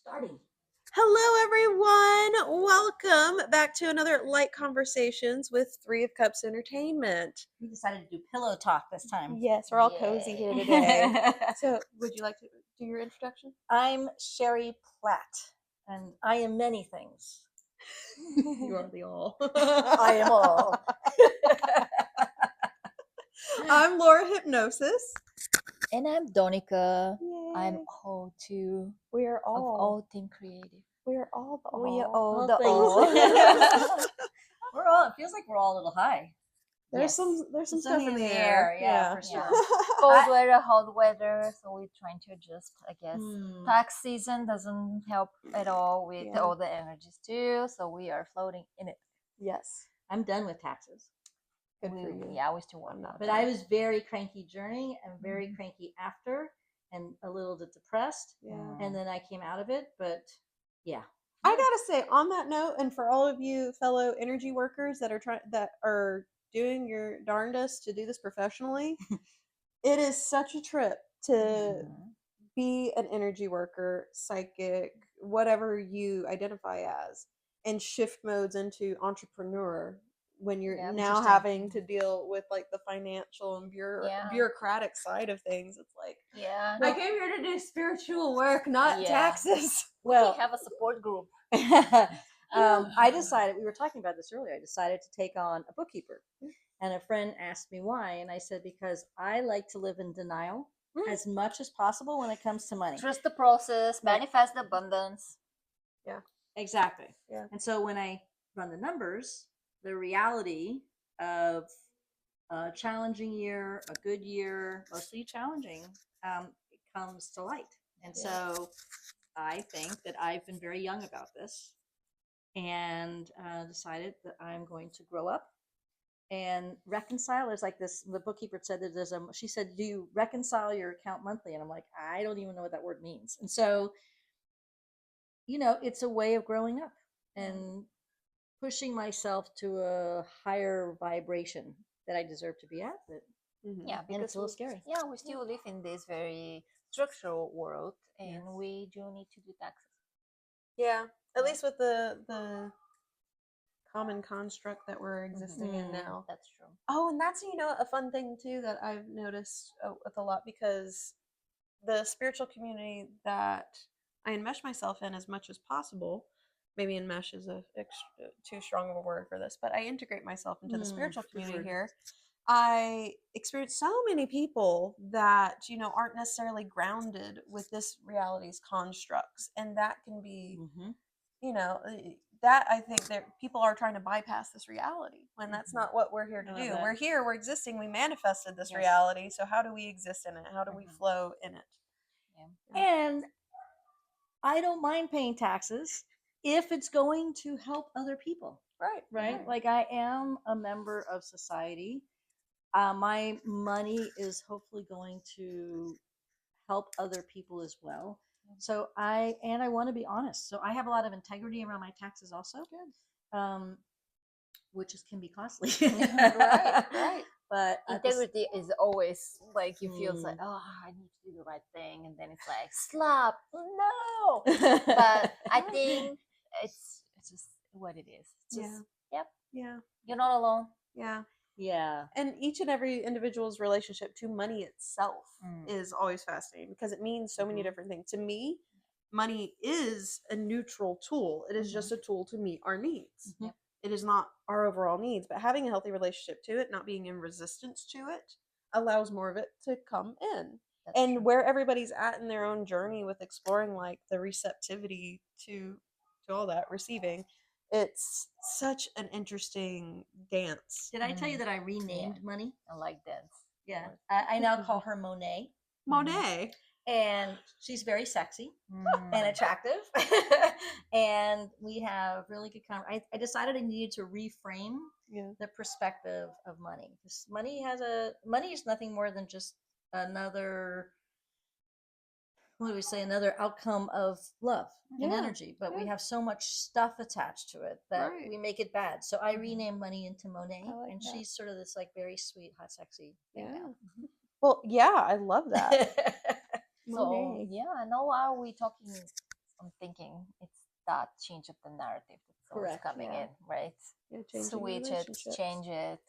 Starting. Hello, everyone. Welcome back to another Light Conversations with Three of Cups Entertainment. We decided to do pillow talk this time. Yes, we're all cozy here today. So, would you like to do your introduction? I'm Sherry Platt, and I am many things. You are the all. I am all. I'm Laura Hypnosis. And I'm Donica. Yay. I'm all too We are of all. all thing creative. We are all the all. We are all the the all. all. We're all. It feels like we're all a little high. There's Yes. some stuff in the air. Yeah, for sure. Cold weather, hot weather, so we're trying to adjust, I guess. Hmm. Tax season doesn't help at all with Yeah. all the energies too, so we are floating in it. Yes. I'm done with taxes, Good for you. Yeah, we still work I'm not. but I was very cranky during and very cranky after, and a little bit depressed. Yeah. And then I came out of it, but yeah. I gotta say, on that note, and for all of you fellow energy workers that are doing your darndest to do this professionally, it is such a trip to be an energy worker, psychic, whatever you identify as, and shift modes into entrepreneur when you're Yeah, now interesting. having to deal with like the financial and Yeah. bureaucratic side of things. It's like, Yeah. I came here to do spiritual work, not Yeah. taxes. Well, We have a support group. I decided, we were talking about this earlier, I decided to take on a bookkeeper. And a friend asked me why. And I said, because I like to live in denial as much as possible when it comes to money. Trust the process, Right. manifest abundance. Exactly. Yeah. And so when I run the numbers, the reality of a challenging year, a good year, mostly challenging, it comes to light. And so I think that I've been very young about this and decided that I'm going to grow up and reconcile. There's like this, the bookkeeper said that she said, do you reconcile your account monthly? And I'm like, I don't even know what that word means. And so, it's a way of growing up and pushing myself to a higher vibration that I deserve to be at. But Yeah, and it's a little scary. Yeah, we still live in this very structural world, and we do need to do taxes. Yeah, at least with the common construct that we're existing in now. That's true. Oh, and that's a fun thing too that I've noticed with a lot, because the spiritual community that I enmesh myself in as much as possible. Maybe enmesh is too strong of a word for this, but I integrate myself into the spiritual community here. I experience so many people that aren't necessarily grounded with this reality's constructs, and that can be that I think that people are trying to bypass this reality when that's not what we're here to do. We're existing, we manifested this reality, so how do we exist in it? How do we flow in it? And I don't mind paying taxes if it's going to help other people. Right. Like, I am a member of society. My money is hopefully going to help other people as well. So I want to be honest. So I have a lot of integrity around my taxes also. Good. Which can be costly. Right. But integrity is always like, you feel like, oh, I need to do the right thing, and then it's like, slap, no. But I think it's just what it is. It's just, Yeah. You're not alone. Yeah. And each and every individual's relationship to money itself is always fascinating, because it means so many different things. To me, money is a neutral tool. It is just a tool to meet our needs. It is not our overall needs, but having a healthy relationship to it, not being in resistance to it, allows more of it to come in. That's true. Where everybody's at in their own journey with exploring like the receptivity to all that receiving, it's such an interesting dance. Did I tell you that I renamed money? I like dance. Yeah. I now call her Monet. Monet. And she's very sexy and attractive. And we have really good conversation. I decided I needed to reframe the perspective of money. Because money is nothing more than just another, another outcome of love and energy. But we have so much stuff attached to it that we make it bad. So I renamed money into Monet, and she's sort of this like very sweet, hot, sexy thing now. Well, yeah, I love that. So I know, are we talking I'm thinking it's that change of the narrative that's always Correct, coming yeah. in, right? Yeah, changing Switch it, relationships. change it,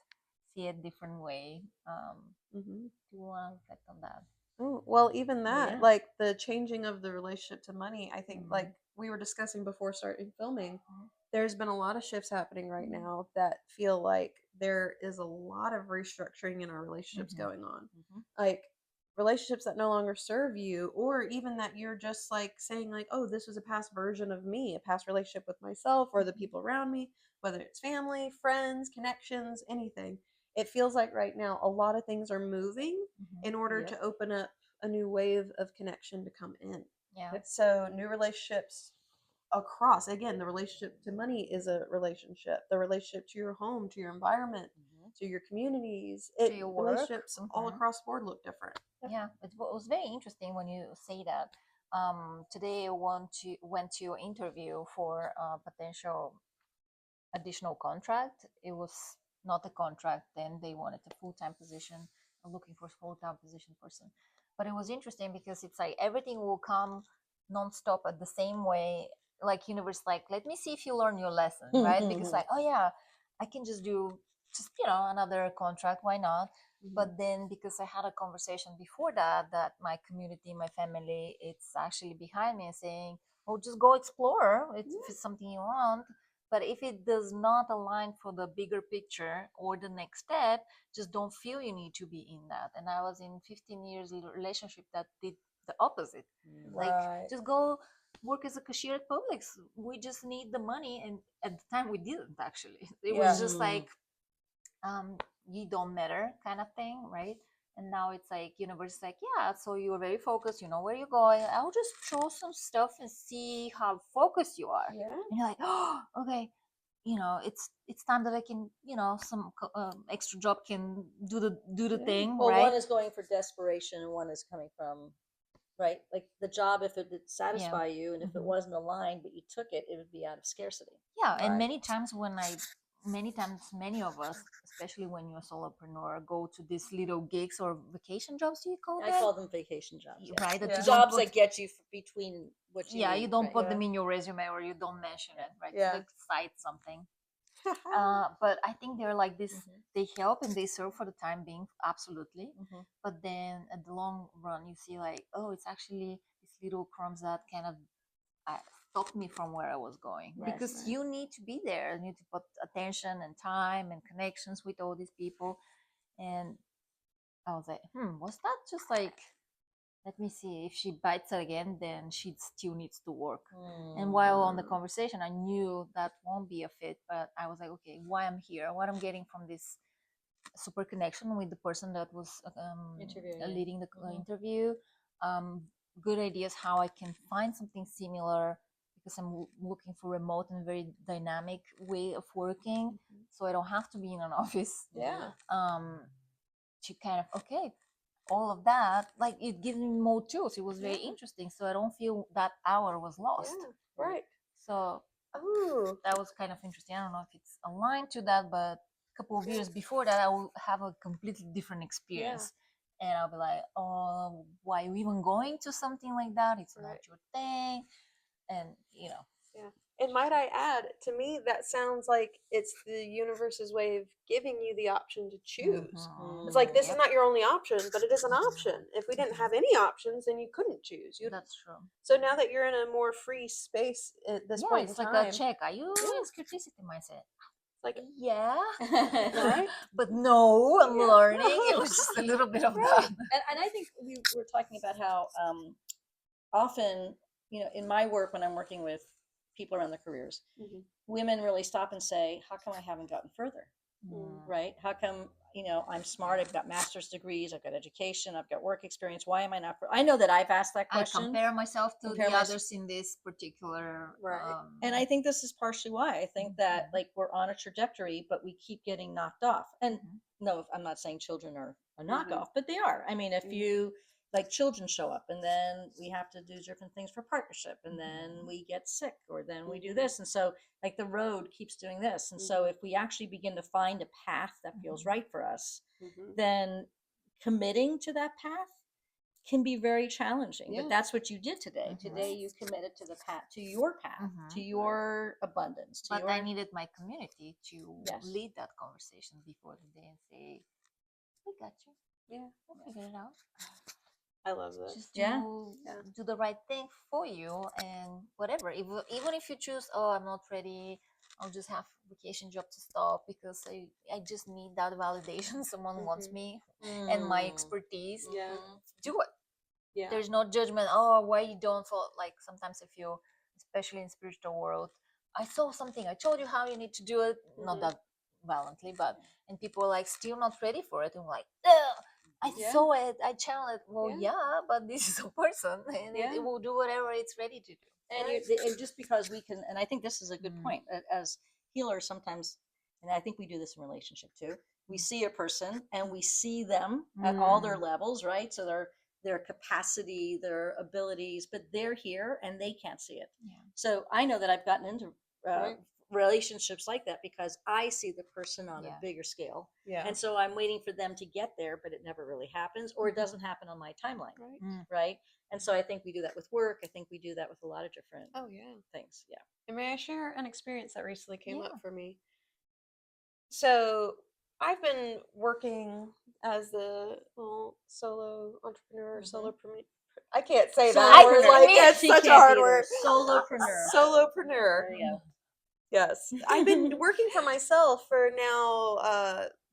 see it different way. Mm-hmm. Do you want to reflect on that? Oh, well, even that, yeah. like the changing of the relationship to money, I think, Mhm. like we were discussing before starting filming, Mhm. there's been a lot of shifts happening right Mhm. now that feel like there is a lot of restructuring in our relationships Mhm. going on. Mhm. Like relationships that no longer serve you, or even that you're just like saying, like, oh, this was a past version of me, a past relationship with myself or the people around me, whether it's family, friends, connections, anything. It feels like right now a lot of things are moving Mhm. in order Yep. to open up a new wave of connection to come in. Yeah. So new relationships across, again, the relationship to money is a relationship. The relationship to your home, to your environment, to your communities, To your work. relationships all Mhm. across the board look different. Yeah, it was very interesting when you say that. Today I went to an interview for a potential additional contract. It was not a contract then. They wanted a full-time position, looking for a full-time position person. But it was interesting because it's like everything will come non-stop at the same way. Like universe, like let me see if you learn your lesson, right? Because like, oh yeah, I can just do just another contract. Why not? But then because I had a conversation before that my community, my family, it's actually behind me and saying, oh, just go explore. If it's something you want. But if it does not align for the bigger picture or the next step, just don't feel you need to be in that. And I was in 15 years relationship that did the opposite. Like just go work as a cashier at Publix. We just need the money, and at the time we didn't actually. It was just like you don't matter kind of thing, right? And now it's like universe is like, yeah, so you're very focused, you know where you're going. I'll just show some stuff and see how focused you are. Yeah. And you're like, oh, okay, it's time that I can, some extra job can do the thing, Well, right? one is going for desperation, and one is coming from right, like the job. If it did Yeah. satisfy you, and if it Mhm. wasn't aligned, but you took it, it would be out of scarcity. Yeah, and Right. many of us, especially when you're a solopreneur, go to these little gigs or vacation jobs. Do you call I that? call them vacation jobs. Yeah. Right, that Yeah. you don't Jobs put, that get you between what you yeah, need. you don't right. put Yeah. them in your resume or you don't mention it, right? Yeah. To like cite something. But I think they're like this. They help and they serve for the time being, absolutely. But then at the long run, you see like, oh, it's actually these little crumbs that kind of stopped me from where I was going. Right. Because Right. you need to be there. You need to put attention and time and connections with all these people. And I was like, was that just like, let me see, if she bites it again, then she still needs to work. And while on the conversation, I knew that won't be a fit, but I was like, okay, why I'm here, what I'm getting from this super connection with the person that was Interviewing you. leading the interview, good ideas how I can find something similar, because I'm looking for remote and very dynamic way of working, so I don't have to be in an office. Yeah. To kind of, okay, all of that, like it gives me more tools. It was very Yeah. interesting, so I don't feel that hour was lost. Yeah. Right. So Oh. that was kind of interesting. I don't know if it's aligned to that, but a couple of years before that, I will have a completely different experience. And I'll be like, oh, why are you even going to something like that? It's not your thing. And, Yeah. And might I add, to me, that sounds like it's the universe's way of giving you the option to choose. It's like this is not your only option, but it is an option. If we didn't have any options, then you couldn't choose. That's true. So now that you're in a more free space at this point It's in like time, a check. Are you in scarcity mindset? like Yeah. right? But no, I'm Yeah. learning. It was just a little bit of that. And I think we were talking about how often, in my work, when I'm working with people around their careers, women really stop and say, how come I haven't gotten further? Right? How come, I'm smart, I've got master's degrees, I've got education, I've got work experience. Why am I not? I know that I've asked that I question. compare myself to the others in this particular. Right. And I think this is partially why. I think that like we're on a trajectory, but we keep getting knocked off. And no, I'm not saying children are a knockoff, but they are. I mean, if you like children show up and then we have to do different things for partnership and then we get sick or then we do this. And so like the road keeps doing this. And so if we actually begin to find a path that feels right for us, then committing to that path can be very challenging. Yeah. But that's what you did today. Mhm. Today you committed to the path, to your path, Mhm. to your abundance, to But your I needed my community to Yes. lead that conversation before the day and say, "We got you. Yeah. We'll figure it out. I love that. Just Yeah. do the right thing for you, and whatever. Even if you choose, oh, I'm not ready. I'll just have vacation job to stop because I just need that validation. Someone wants me and my expertise. Yeah. Do it. Yeah. There's no judgment. Oh, why you don't fall? Like sometimes I feel, especially in spiritual world, I saw something. I told you how you need to do it. Not that violently, but and people are like still not ready for it. I'm like, ugh, I Yeah. saw it. I channeled it. Well, Yeah. yeah, but this is a person, and Yeah. it will do whatever it's ready to do. And, and just because we can, and I think this is a good point, as healers sometimes, and I think we do this in relationship too, we see a person and we see them at all their levels, right? So their capacity, their abilities, but they're here and they can't see it. Yeah. So I know that I've gotten into Right. relationships like that because I see the person on Yeah. a bigger scale. Yeah. And so I'm waiting for them to get there, but it never really happens, or it doesn't happen on my timeline. Right. Right. And so I think we do that with work. I think we do that with a lot of different Oh yeah. things. Yeah. And may I share an experience that recently came Yeah. up for me? So I've been working as the solo entrepreneur, I can't say that word. Like that's She such a can't hard either. word. Solopreneur. Solopreneur. There you go. Yes, I've been working for myself for now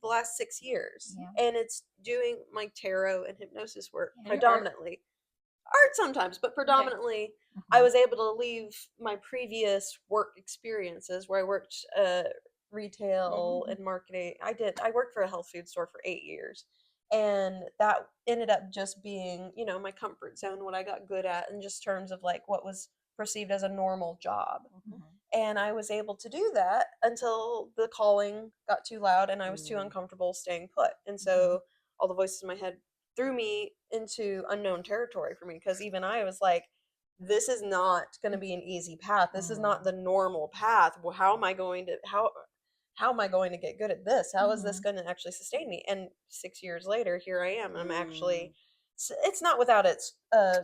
the last 6 years, Yeah. and it's doing my tarot and hypnosis work And your art. predominantly. Art sometimes, but predominantly, I was able to leave my previous work experiences where I worked retail and marketing. I worked for a health food store for 8 years, and that ended up just being, you know, my comfort zone, what I got good at, in just terms of like what was perceived as a normal job. And I was able to do that until the calling got too loud and I was too uncomfortable staying put. And so all the voices in my head threw me into unknown territory for me, because even I was like, this is not going to be an easy path. This is not the normal path. Well, how am I going to get good at this? How is this going to actually sustain me? And 6 years later, here I am. I'm actually, it's not without its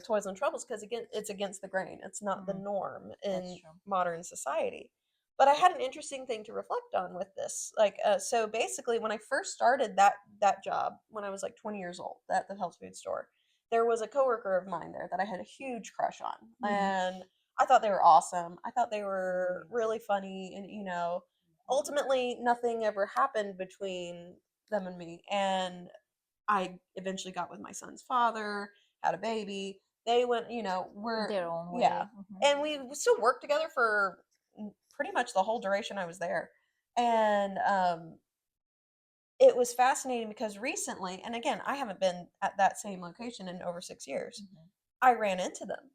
toils and troubles, because again, it's against the grain. It's not the norm in modern society. But I had an interesting thing to reflect on with this. Like, so basically, when I first started that job, when I was like 20 years old at the health food store, there was a coworker of mine there that I had a huge crush on, and I thought they were awesome. I thought they were really funny, and you know, ultimately, nothing ever happened between them and me. And I eventually got with my son's father, had a baby. They went, you know, we're Their own way. yeah, and we still worked together for pretty much the whole duration I was there. And it was fascinating because recently, and again, I haven't been at that same location in over 6 years. I ran into them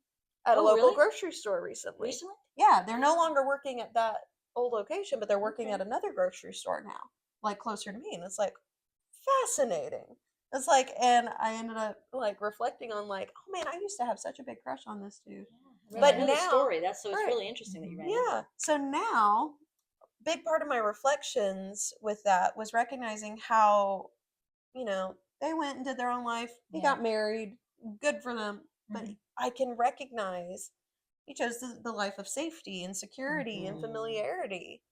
at a local grocery store recently. Recently? Yeah, they're no longer working at that old location, but they're working at another grocery store now, like closer to me. And it's like fascinating. It's like, and I ended up like reflecting on like, oh man, I used to have such a big crush on this dude. But now, the story. That's so it's really interesting that you ran into that. So now, big part of my reflections with that was recognizing how, you know, they went and did their own life. He got married. Good for them. But I can recognize he chose the life of safety and security and familiarity.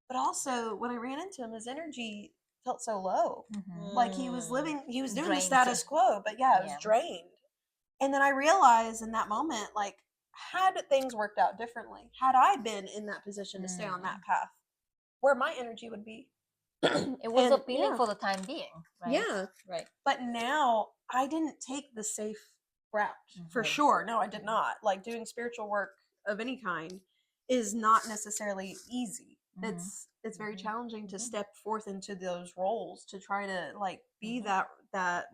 But also, when I ran into him, his energy felt so low. Like he was doing the status quo, but yeah, it was drained. And then I realized in that moment, like, had things worked out differently, had I been in that position to stay on that path, where my energy would be. It was appealing for the time being, right? Yeah. Right. But now I didn't take the safe route for sure. No, I did not. Like doing spiritual work of any kind is not necessarily easy. It's very challenging to step forth into those roles, to try to like be that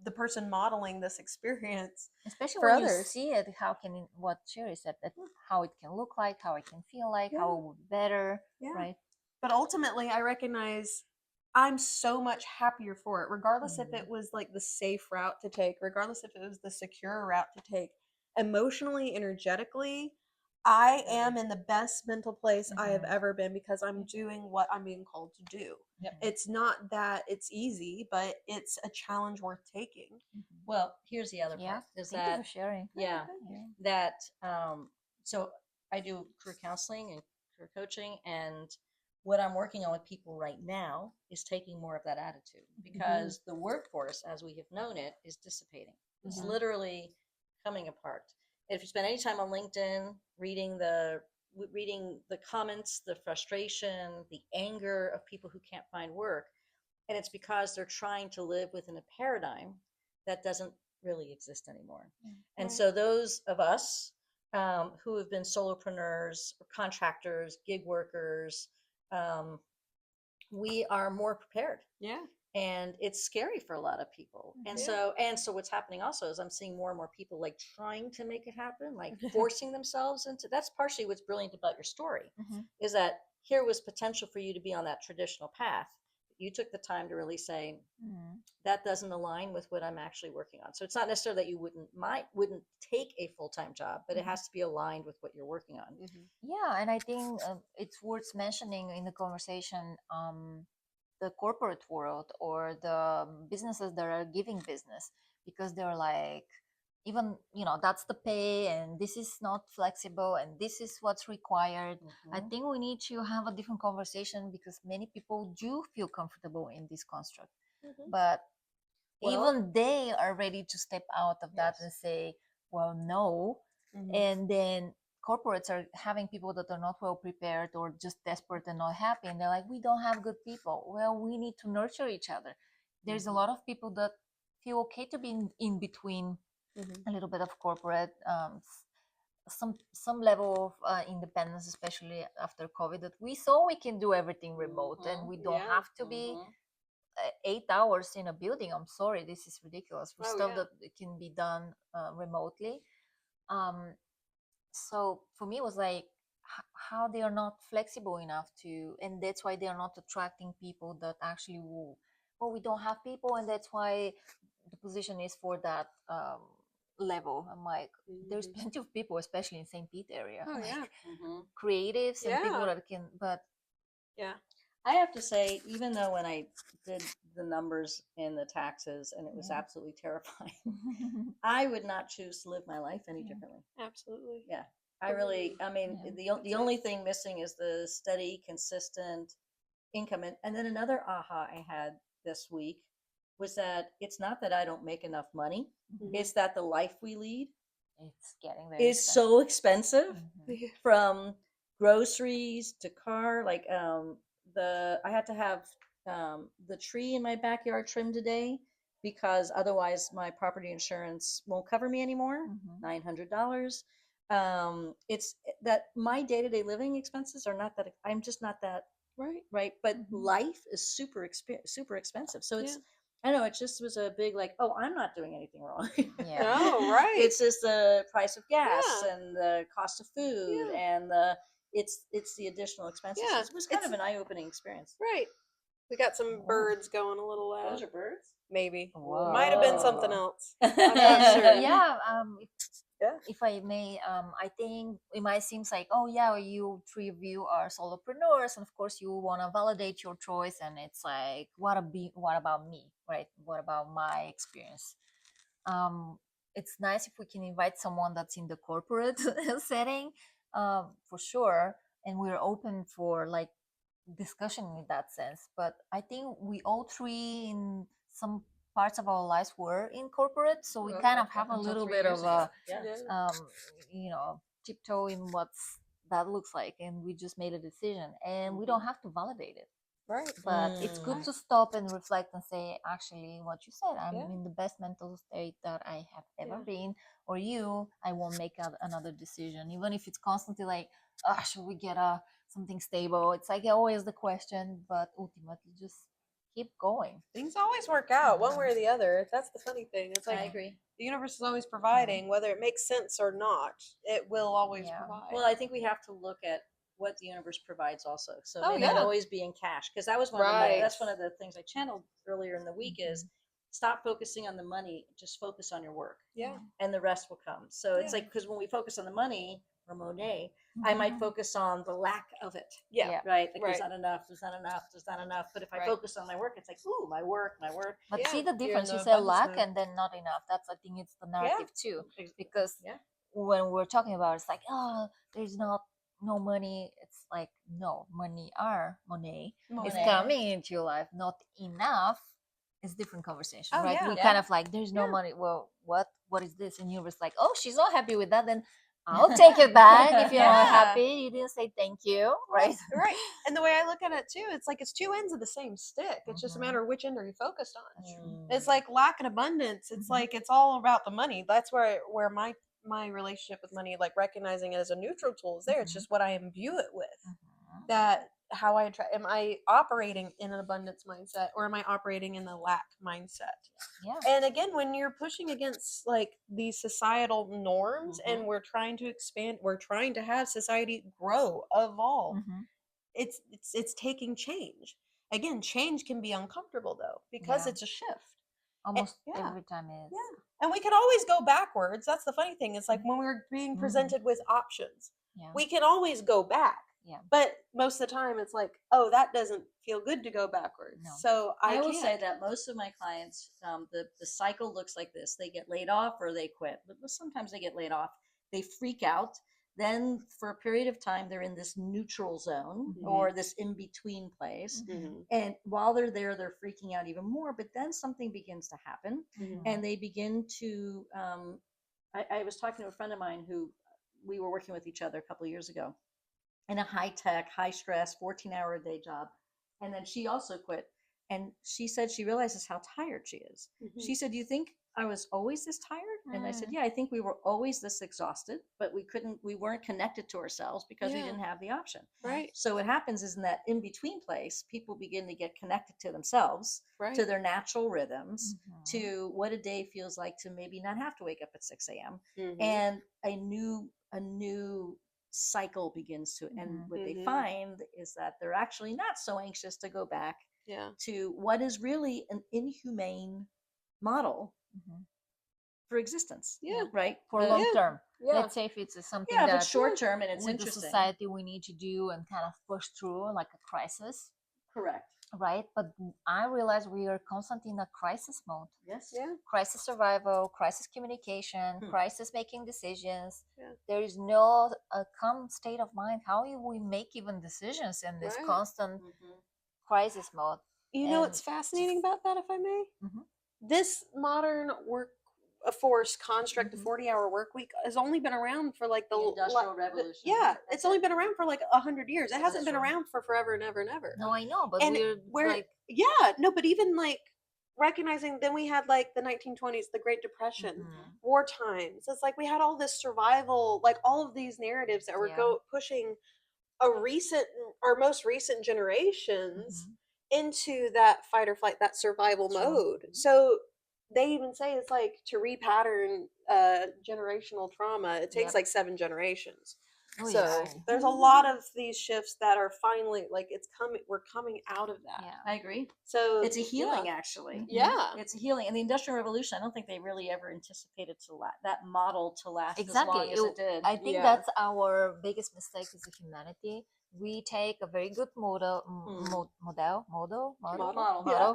the person modeling this experience, especially for when others. you see it. What Sherry said, that how it can look like, how it can feel like, how it would be better, right? But ultimately, I recognize I'm so much happier for it, regardless if it was like the safe route to take, regardless if it was the secure route to take. Emotionally, energetically, I am in the best mental place I have Mhm. ever been because I'm doing what I'm being called to do. Yep. It's not that it's easy, but it's a challenge worth taking. Well, here's the other Yeah. part is Thank you that for sharing. yeah, Yeah. that so I do career counseling and career coaching, and what I'm working on with people right now is taking more of that attitude, because the workforce as we have known it is dissipating. It's literally coming apart. If you spend any time on LinkedIn reading the comments, the frustration, the anger of people who can't find work, and it's because they're trying to live within a paradigm that doesn't really exist anymore. And so those of us who have been solopreneurs, or contractors, gig workers, we are more prepared. Yeah. And it's scary for a lot of people. And so what's happening also is I'm seeing more and more people like trying to make it happen, like forcing themselves into. That's partially what's brilliant about your story, is that here was potential for you to be on that traditional path. You took the time to really say that doesn't align with what I'm actually working on. So it's not necessarily that you wouldn't take a full-time job, but it has to be aligned with what you're working on. Yeah, and I think it's worth mentioning in the conversation the corporate world or the businesses that are giving business, because they're like, even that's the pay and this is not flexible and this is what's required. I think we need to have a different conversation, because many people do feel comfortable in this construct, but even they are ready to step out of that and say, well, no. And then corporates are having people that are not well prepared or just desperate and not happy, and they're like, we don't have good people. Well, we need to nurture each other. There's a lot of people that feel okay to be in between a little bit of corporate, some level of independence, especially after COVID, that we saw we can do everything remote and we don't have to be 8 hours in a building. I'm sorry, this is ridiculous for stuff that can be done remotely. So for me, it was like how they are not flexible enough to, and that's why they are not attracting people that actually will. Well, we don't have people, and that's why the position is for that level. I'm like, there's plenty of people, especially in St. Pete area, creatives and people that can. But I have to say, even though when I did the numbers in the taxes and it was absolutely terrifying, I would not choose to live my life any differently. Absolutely. Yeah. I mean, the only thing missing is the steady, consistent income. And then another aha I had this week was that it's not that I don't make enough money. It's that the life we lead it's getting very is so expensive, from groceries to car. Like I had to have the tree in my backyard trimmed today, because otherwise my property insurance won't cover me anymore. $900. It's that my day-to-day living expenses are not that. I'm just not that right. But life is super expensive. So it's I know, it just was a big like, oh, I'm not doing anything wrong. It's just the price of gas and the cost of food and it's the additional expenses. It was kind of an eye-opening experience. We got some birds going a little loud. Those are birds? Maybe. Whoa. Might have been something else. I'm And not sure. if I may, I think it might seem like, oh yeah, you three of you are solopreneurs, and of course you want to validate your choice, and it's like, what about me, right? What about my experience? It's nice if we can invite someone that's in the corporate setting, for sure, and we're open for like discussion in that sense. But I think we all three in some parts of our lives were in corporate, so we kind of have a little bit of a tiptoe in what's that looks like, and we just made a decision, and we don't have to validate it. But it's good to stop and reflect and say, actually, what you said, I'm in the best mental state that I have ever been, or I won't make another decision, even if it's constantly like, should we get something stable? It's like always the question, but ultimately just keep going. Things always work out one way or the other. That's the funny thing. It's like, I agree. The universe is always providing, whether it makes sense or not. It will always provide. Well, I think we have to look at what the universe provides also. So it may not always be in cash, because that was that's one of the things I channeled earlier in the week is stop focusing on the money, just focus on your work. And the rest will come. So it's like, because when we focus on the money, or Monet, I might focus on the lack of it. Yeah. Yeah. Right? Like Right. there's not enough, there's not enough, there's not enough. But if I Right. focus on my work, it's like, ooh, my work, my work. But Yeah, see the you're in difference. the You say abundance lack mode. and then not enough. That's, I think, it's the narrative too. Because Yeah. when we're talking about, it's like, oh, there's not no money. It's like, no, money is Monet. coming into your life. Not enough is different conversation, Oh, right? yeah. You're Yeah. kind of like, there's no Yeah. money. Well, what is this? And you're just like, oh, she's not happy with that. Then I'll take it back if you're not Yeah. happy. You didn't say thank you, right? Right. And the way I look at it too, it's like it's two ends of the same stick. It's just a Mhm. matter of which end are you focused on. Mm. It's like lack and abundance. It's Mhm. like it's all about the money. That's where my relationship with money, like recognizing it as a neutral tool, is there. It's Mhm. just what I imbue it with. Mhm. That how I attract. Am I operating in an abundance mindset, or am I operating in the lack mindset? Yeah. And again, when you're pushing against like these societal norms, Mhm. and we're trying to expand, we're trying to have society grow, evolve. Mhm. It's taking change. Again, change can be uncomfortable though, because Yeah. it's a shift. Almost yeah. every time is. Yeah. And we can always go backwards. That's the funny thing. It's like Mhm. when we're being Mhm. presented with options, Yeah. we can always go back. Yeah. But most of the time it's like, oh, that doesn't feel good to go backwards. No. So I will can't. say that most of my clients, the cycle looks like this: they get laid off or they quit. But sometimes they get laid off, they freak out. Then for a period of time, they're in this neutral zone Mhm. or this in between place. Mhm. And while they're there, they're freaking out even more. But then something begins to happen, Mhm. and they begin to. I was talking to a friend of mine who we were working with each other a couple of years ago in a high tech, high stress, 14-hour a day job. And then she also quit. And she said she realizes how tired she is. Mhm. She said, "Do you think I was always this tired?" And I said, Mm. "Yeah, I think we were always this exhausted, but we weren't connected to ourselves because we Yeah. didn't have the option." Right. So what happens is in that in between place, people begin to get connected to themselves, Right. to their natural rhythms, Mhm. to what a day feels like to maybe not have to wake up at 6 a.m. Mhm. And a new cycle begins to, and Mhm. what they Mhm. find is that they're actually not so anxious to go back Yeah. to what is really an inhumane model Mhm. for existence. Yeah. Right? For The- long term. Yeah. Let's say if it's something yeah, if that it's short term and it's with the interesting. society we need to do and kind of push through like a crisis, Correct. right? But I realize we are constantly in a crisis mode. Yes. Yeah. Crisis survival, crisis communication, Hmm. crisis making decisions. Yeah. There is no calm state of mind. How we make even decisions in this Right. constant Mhm. crisis mode? You know And what's fascinating about that, if I may? Mhm. This modern work force construct, the Mhm. 40-hour work week, has only been around for like The Industrial Revolution. yeah, That's it's only it. been around for like 100 years. It hasn't That's been right. around for forever and ever and ever. no, I know, but And we're where, like, yeah, no, but even like recognizing, then we had like the 1920s, the Great Depression, Mhm. war times. It's like we had all this survival, like all of these narratives that were Yeah. pushing our most recent generations Mhm. into that fight or flight, that survival True. mode. So they even say it's like to repattern generational trauma, it takes Yep. like 7 generations. Oh, So yeah. there's a lot of these shifts that are finally like we're coming out of that. Yeah. I agree. So It's a healing, actually. Yeah. It's a healing. And the Industrial Revolution, I don't think they really ever anticipated that model to last Exactly. as long as it did. I think Yeah. that's our biggest mistake as a humanity. We take a very good model, Yeah.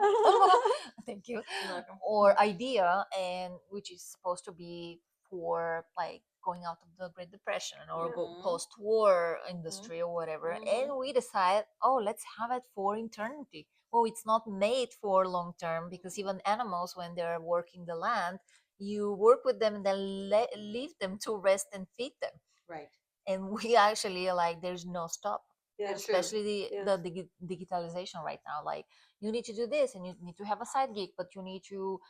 thank you, You're welcome. or idea, and which is supposed to be for like going out of the Great Depression or Mhm. post-war industry or whatever, Mhm. and we decide, oh, let's have it for eternity. Well, it's not made for long term, because even animals, when they're working the land, you work with them and then leave them to rest and feed them. Right. And we actually like there's no stop. Yeah. It's true. Especially Yeah. the digitalization right now. Like you need to do this and you need to have a side gig, but you need to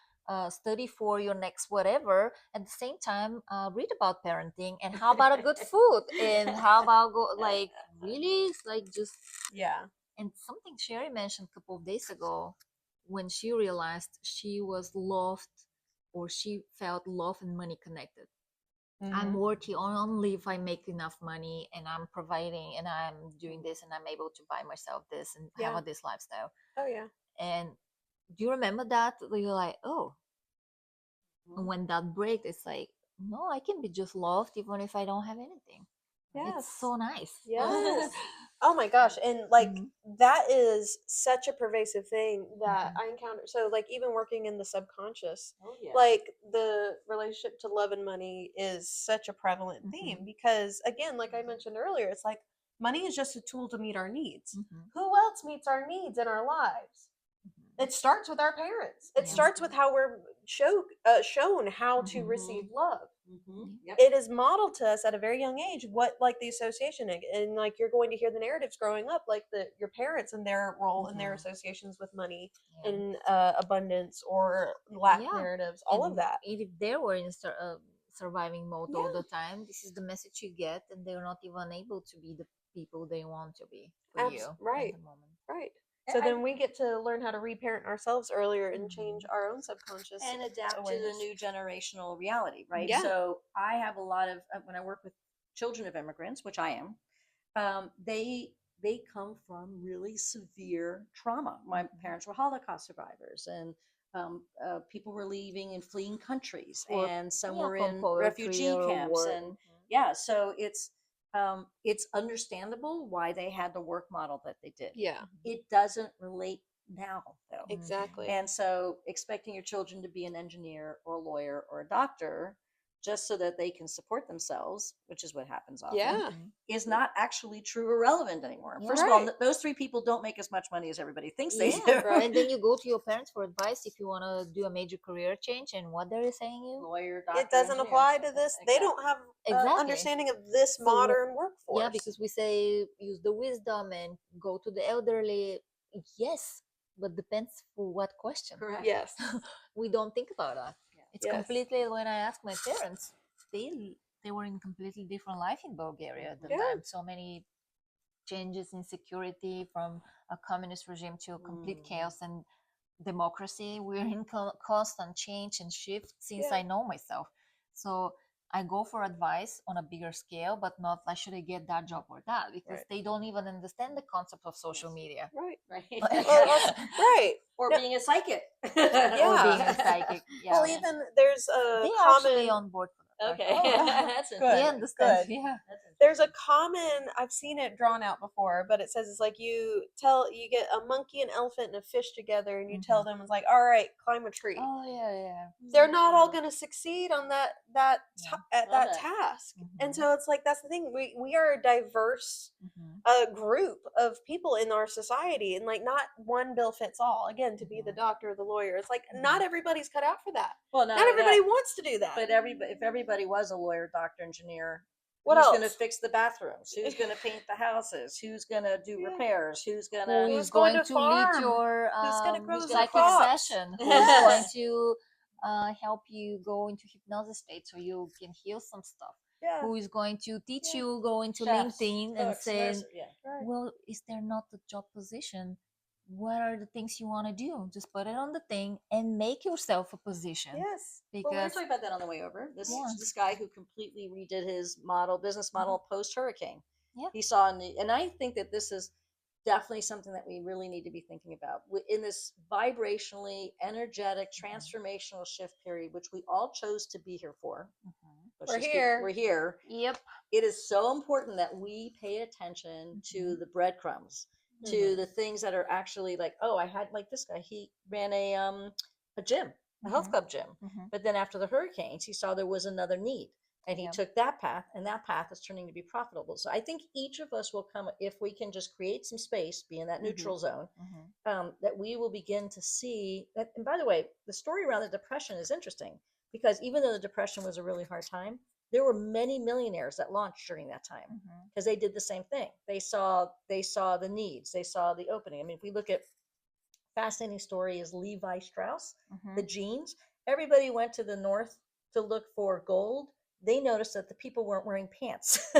study for your next whatever. At the same time, read about parenting and how about a good food and how about like really like just. Yeah. And something Sherry mentioned a couple of days ago, when she realized she was loved, or she felt love and money connected. I'm working only if I make enough money and I'm providing and I'm doing this and I'm able to buy myself this and Yeah. have this lifestyle. Oh yeah. And do you remember that? You're like, oh, and when that breaks, it's like, no, I can be just loved even if I don't have anything. Yes. It's so nice. Yes. Oh my gosh. And like Mhm. that is such a pervasive thing that Mhm. I encounter. So like even working in the subconscious, Oh yeah. like the relationship to love and money is such a prevalent theme Mhm. because again, like I mentioned earlier, it's like money is just a tool to meet our needs. Mhm. Who else meets our needs in our lives? Mhm. It starts with our parents. It Yeah. starts with how we're shown how to Mhm. receive love. Yep. It is modeled to us at a very young age what like the association and like you're going to hear the narratives growing up like your parents and their role and their Mhm. associations with money Yeah. and abundance or lack Yeah. narratives, all of And that. if they were in surviving mode all Yeah. the time, this is the message you get, and they're not even able to be the people they want to be for you at Right, the moment. right. And So then we get to learn how to reparent ourselves earlier and change Mhm. our own subconscious and adapt to the awareness. new generational reality, right? Yeah. So I have a lot of when I work with children of immigrants, which I am, they come from really severe trauma. My parents were Holocaust survivors, and people were leaving and fleeing countries, For and some yeah, were from in poetry refugee or camps, war. and yeah, so it's understandable why they had the work model that they did. Yeah, It doesn't relate now, though. exactly. And so, expecting your children to be an engineer or a lawyer or a doctor just so that they can support themselves, which is what happens often, Yeah. Mhm. is not actually true or relevant anymore. Yeah. First of all, Right. those three people don't make as much money as everybody thinks they Yeah, do. Right. and then you go to your parents for advice if you want to do a major career change, and what they're saying you Lawyer, doctor, It doesn't engineer. apply to this. They don't Exactly. have exactly. understanding of this So modern workforce. yeah, because we say use the wisdom and go to the elderly. Yes, but depends for what question. Correct. Yes. We don't think about that. Yeah. It's Yes. completely when I asked my parents, they were in completely different life in Bulgaria at the Yeah. time. So many changes in security from a communist regime to a complete chaos and democracy. We're in constant change and shift since Yeah. I know myself. So I go for advice on a bigger scale, but not like should I get that job or that because Right. they don't even understand the concept of social media. Right. Right. Right. Or No, being a psychic. Or Yeah. being a psychic. Yeah. Well, even there's a They are actually common. on board for that. Okay. Oh, That's good. They interesting. understand. Good. Yeah. That's There's a interesting. common. I've seen it drawn out before, but it says it's like you get a monkey, an elephant, and a fish together, and you tell them it's like, all right, climb a tree. Oh yeah, yeah. They're not all going to succeed on that Yeah. at Love that it. task. And Mhm. so it's like that's the thing. We are a diverse group of people in our society, and like not one bill fits all. Again, to be the doctor, the lawyer, it's like not everybody's cut out for that. Well, Not everybody wants to do that. But if everybody was a lawyer, doctor, engineer, What who's else? going to fix the bathrooms? Who's going to paint the houses? Who's going to do Yeah. repairs? Who's going Who to is going going to to lead farm? your Who's gonna grow the psychic crops? session? Who's Yes. going to help you go into hypnosis state so you can heal some stuff? Yeah. Who is going to teach Yeah. you go into Chefs, LinkedIn and cooks, saying, nurses, yeah. Right. well, is there not a job position? What are the things you want to do? Just put it on the thing and make yourself a position. Yes. Well, we were Because talking about that on the way over. This Yeah. this guy who completely redid his business model post hurricane. Yeah. He saw, and I think that this is definitely something that we really need to be thinking about in this vibrationally energetic transformational shift period, which we all chose to be here for. We're here. We're here. Yep. It is so important that we pay attention to the breadcrumbs, to the things that are actually like, oh, I had like this guy. He ran a gym, a health club gym, but then after the hurricanes, he saw there was another need, and he Yep. took that path, and that path is turning to be profitable. So I think each of us will come if we can just create some space, be in that neutral zone, that we will begin to see that. And by the way, the story around the depression is interesting because even though the depression was a really hard time, there were many millionaires that launched during that time because they did the same thing. They saw the needs, they saw the opening. I mean, if we look at fascinating story is Levi Strauss, the jeans. Everybody went to the north to look for gold. They noticed that the people weren't wearing pants,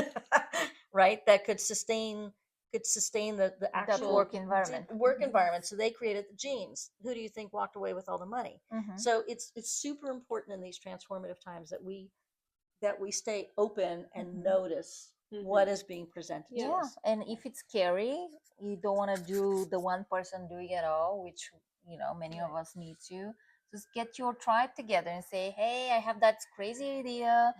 right? That could sustain the actual work environment. environment. So they created the jeans. Who do you think walked away with all the money? So it's super important in these transformative times that we stay open and notice what is being presented to Yeah, us. and if it's scary, you don't want to do the one person doing it all, which many of us need to. just get your tribe together and say, hey, I have that crazy idea,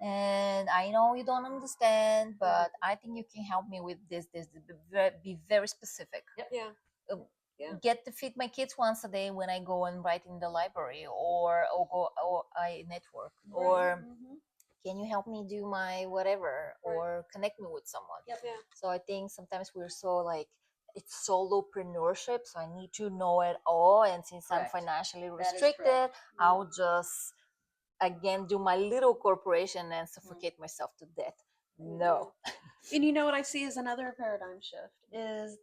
and I know you don't understand, but I think you can help me with this. Be very specific. Yeah. Um, Yeah. Get to feed my kids once a day when I go and write in the library, or I network, or can you help me do my whatever, or connect me with someone. Yeah. So I think sometimes we're so like, it's solopreneurship, so I need to know it all, and since Correct. I'm financially That is restricted, correct. I'll just again do my little corporation and suffocate myself to death. No. And you know what I see as another paradigm shift is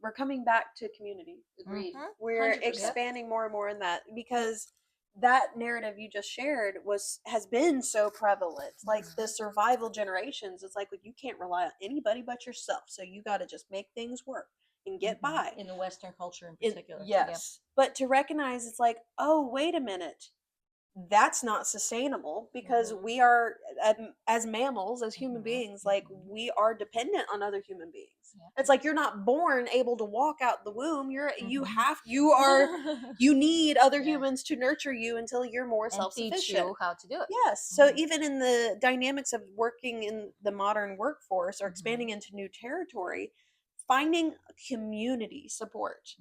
we're coming back to community. Agreed. We're 100%. expanding more and more in that, because that narrative you just shared has been so prevalent. Like the survival generations, it's like, well, you can't rely on anybody but yourself, so you got to just make things work and get by. In the Western culture in particular. Yes. But to recognize, it's like, oh, wait a minute, that's not sustainable, because we are, as mammals, as human beings, like we are dependent on other human beings. It's like you're not born able to walk out the womb. You need other humans to nurture you until you're more And self-sufficient. teach you how to do it. Yes. So even in the dynamics of working in the modern workforce or expanding into new territory, finding community support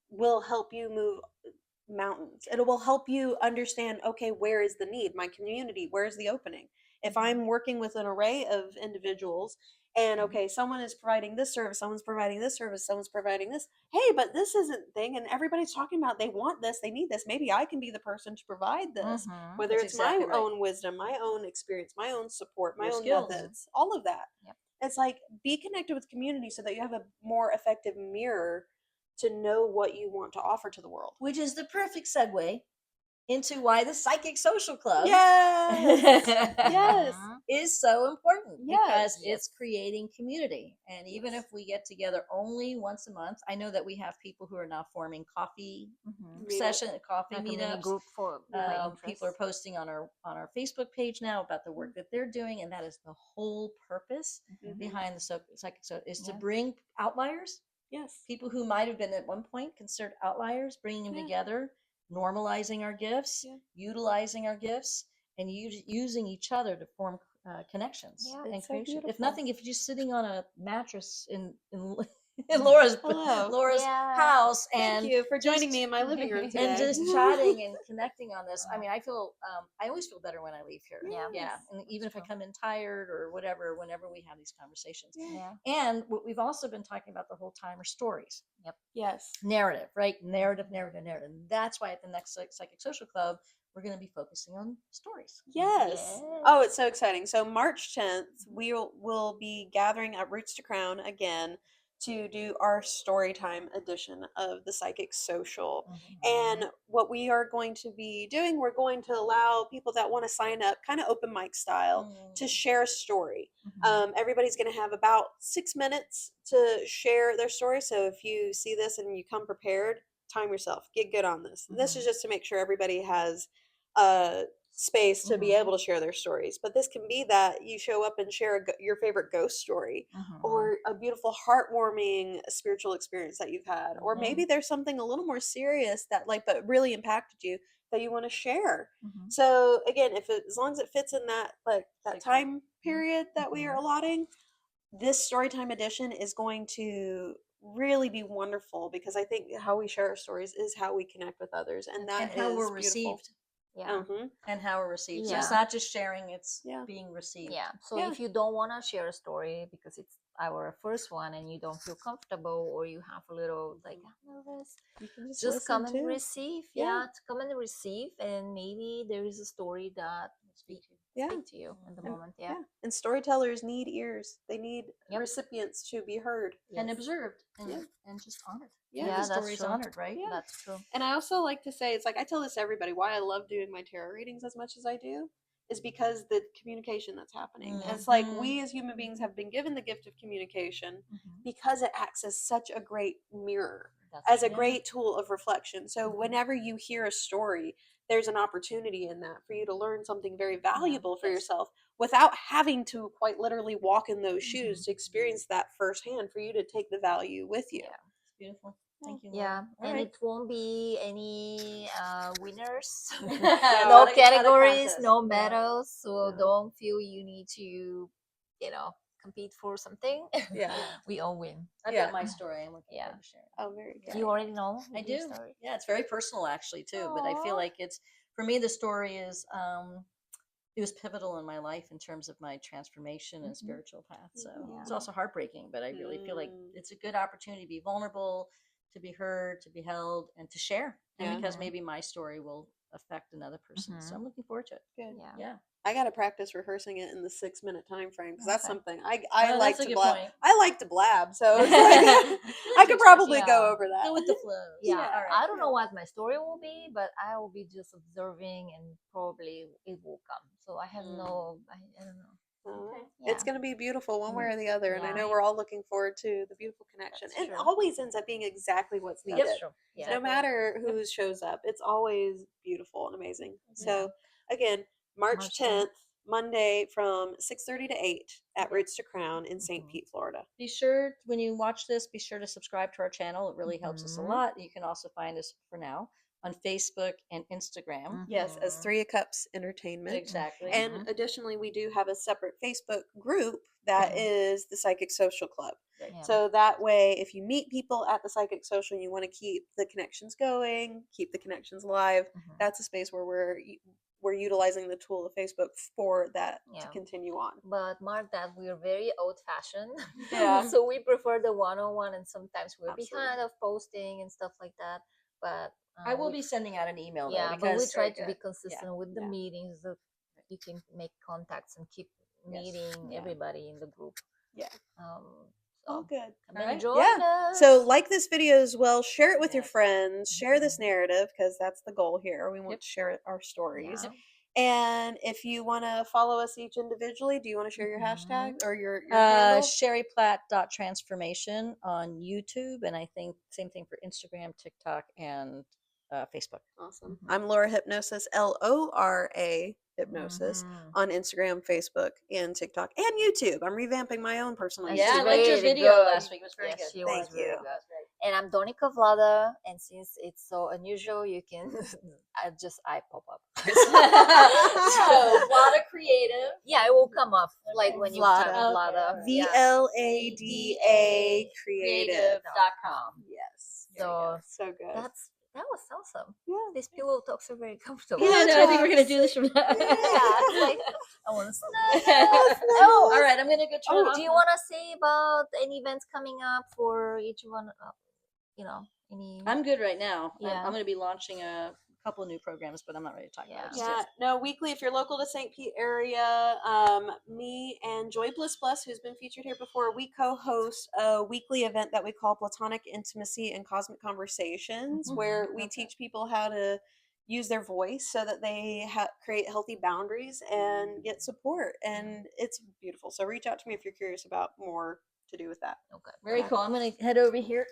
will help you move mountains. It will help you understand, okay, where is the need? My community, where's the opening? If I'm working with an array of individuals and okay, someone is providing this service, someone's providing this service, someone's providing this, hey, but this isn't thing, and everybody's talking about they want this, they need this, maybe I can be the person to provide this, whether That's it's exactly my right. own wisdom, my own experience, my own support, my Your own skills. methods, all of that. Yep. It's like, be connected with community so that you have a more effective mirror to know what you want to offer to the world. Which is the perfect segue into why the Psychic Social Club Yes. is so important, because Yes. it's creating community. And even if we get together only once a month, I know that we have people who are now forming coffee coffee Like a mini meetups. group for my People are posting on our Facebook page now about the work that they're doing, and that is the whole purpose behind the Psychic Social, is to bring outliers. Yes. People who might have been at one point considered outliers, bringing them together, normalizing our gifts, utilizing our gifts, and using each other to form connections and so creation. beautiful. If nothing, if you're just sitting on a mattress in Laura's house, and thank you for joining me in my living room today, and just chatting and connecting on this. I mean, I feel I always feel better when I leave here. And even if I come in tired or whatever, whenever we have these conversations. And what we've also been talking about the whole time are stories. Yes. Narrative, right? Narrative. And that's why at the next Psychic Social Club, we're going to be focusing on stories. Yes. Oh, it's so exciting. So March 10th, we'll be gathering at Roots to Crown again to do our storytime edition of the Psychic Social. And what we are going to be doing, we're going to allow people that want to sign up, kind of open mic style, to share a story. Everybody's going to have about 6 minutes to share their story. So if you see this and you come prepared, time yourself, get good on this. This is just to make sure everybody has space to be able to share their stories. But this can be that you show up and share your favorite ghost story, or a beautiful heartwarming spiritual experience that you've had, or maybe there's something a little more serious that but really impacted you that you want to share. So again, as long as it fits in that that time period that we are allotting, this storytime edition is going to really be wonderful, because I think how we share our stories is how we connect with others, and how we're beautiful. received. And how we're received. So Yeah. it's not just sharing, it's being received. So if you don't want to share a story because it's our first one and you don't feel comfortable, or you have a little I'm nervous, you can just come and receive. Come and receive, and maybe there is a story that speak to you in the moment. And storytellers need ears. They need recipients to be heard and observed, and just honored. Yeah, the story's honored, right? That's true. And I also like to say, it's like I tell this to everybody, why I love doing my tarot readings as much as I do is because the communication that's happening. And it's like we as human beings have been given the gift of communication because it acts as such a great mirror, as a great tool of reflection. So whenever you hear a story, there's an opportunity in that for you to learn something very valuable for yourself without having to quite literally walk in those shoes to experience that firsthand, for you to take the value with you. It's beautiful. Thank you. Yeah, Laura. and Alright. it won't be any winners, Not no a categories, contest. no No. medals. So No. don't feel you need to, compete for something. Yeah. We all win. I've Yeah. got my story. I'm looking Yeah. forward to sharing. Oh, very good. You already know. I your do. story? Yeah, it's very personal actually too. But I feel Aw. like it's for me. The story is it was pivotal in my life in terms of my transformation and Mhm. spiritual path. So it's Yeah. also heartbreaking, but I really feel like it's a good opportunity to be vulnerable, to be heard, to be held, and to share. And Yeah. because Mhm. maybe my story will affect another person. So Mhm. I'm looking forward to it. Good. Yeah. Yeah. I got to practice rehearsing it in the 6-minute time frame because that's Okay. something I Oh, like that's a to good blab. point. I like to blab, so it's Good like, I could probably Yeah. go over that. Go with the flow. Yeah, Yeah. All right. I don't know what my story will be, but I will be just observing, and probably it will come. So I have I don't know. Okay. It's Yeah. going to be beautiful one way or the other, and I Yeah. know we're all looking forward to the beautiful connection. That's And it true. always ends up being exactly what's needed. That's true. Yeah. No matter who shows up, it's always beautiful and amazing. So again, March March 10th, Monday from 6:30 to 8 at Yeah. Roots to Crown in St. Mhm. Pete, Florida. Be sure when you watch this, be sure to subscribe to our channel. It really helps us a Mhm. lot. You can also find us for now on Facebook and Instagram. Yes, as Mhm. 3 of Cups Entertainment. Exactly. And additionally, we do have a separate Facebook group that Mhm. is the Psychic Social Club. Right. Yeah. So that way, if you meet people at the Psychic Social and you want to keep the connections going, keep the connections alive, Mhm. that's a space where we're utilizing the tool of Facebook for that to Yeah. continue on. But mark that we're very old fashioned. Yeah. So we prefer the one-on-one, and sometimes we're Absolutely. behind of posting and stuff like that. But I will we be sending out an email though, yeah, but we because try Very to be good. consistent with the Yeah. meetings, that you can make contacts and keep meeting Yeah. everybody in the group. Yeah. So Oh, good. come and Alright. join Yeah. us. So like this video as well, share it with your Yeah. friends, share this narrative because that's the goal here. We want Yep. to share our stories. Yeah. And if you want to follow us each individually, do you want to share your hashtag or your handle? SherryPlatt.transformation on YouTube, and I think same thing for Instagram, TikTok, and Facebook. Awesome. Mhm. I'm Laura Hypnosis, LORA Hypnosis Mhm. on Instagram, Facebook, and TikTok, and YouTube. I'm revamping my own personal And YouTube. Yeah, I she's liked your really video good. last week. It was very Yes, good. she Thank was really you. good. And I'm Donica Vlada, and since it's so unusual, you can I pop up. So Vlada Creative. Yeah, it will come up like when you type Vlada. Vlada. Okay. Yeah. VLADA Creative. Creative.com. Yes. So So good. that was awesome. Yeah. These pillow talks are very comfortable. Yeah, no, I think we're gonna do this from now. Yeah, it's like I want to Oh, all right. I'm gonna go turn it off. Do you want to say about any events coming up for each one? Any? I'm good right now. Yeah. I'm gonna be launching a couple of new programs, but I'm not ready to talk about it. just Yeah, yet. no, weekly, if you're local to St. Pete area, me and Joy Bliss Bless, who's been featured here before, we co-host a weekly event that we call Platonic Intimacy and Cosmic Conversations, where we teach people how to use their voice so that they create healthy boundaries and get support. And it's beautiful. So reach out to me if you're curious about more to do with that. Okay. Very cool. I'm gonna head over here.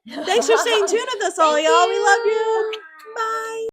Thanks for staying tuned with us all, y'all. We love you. Bye.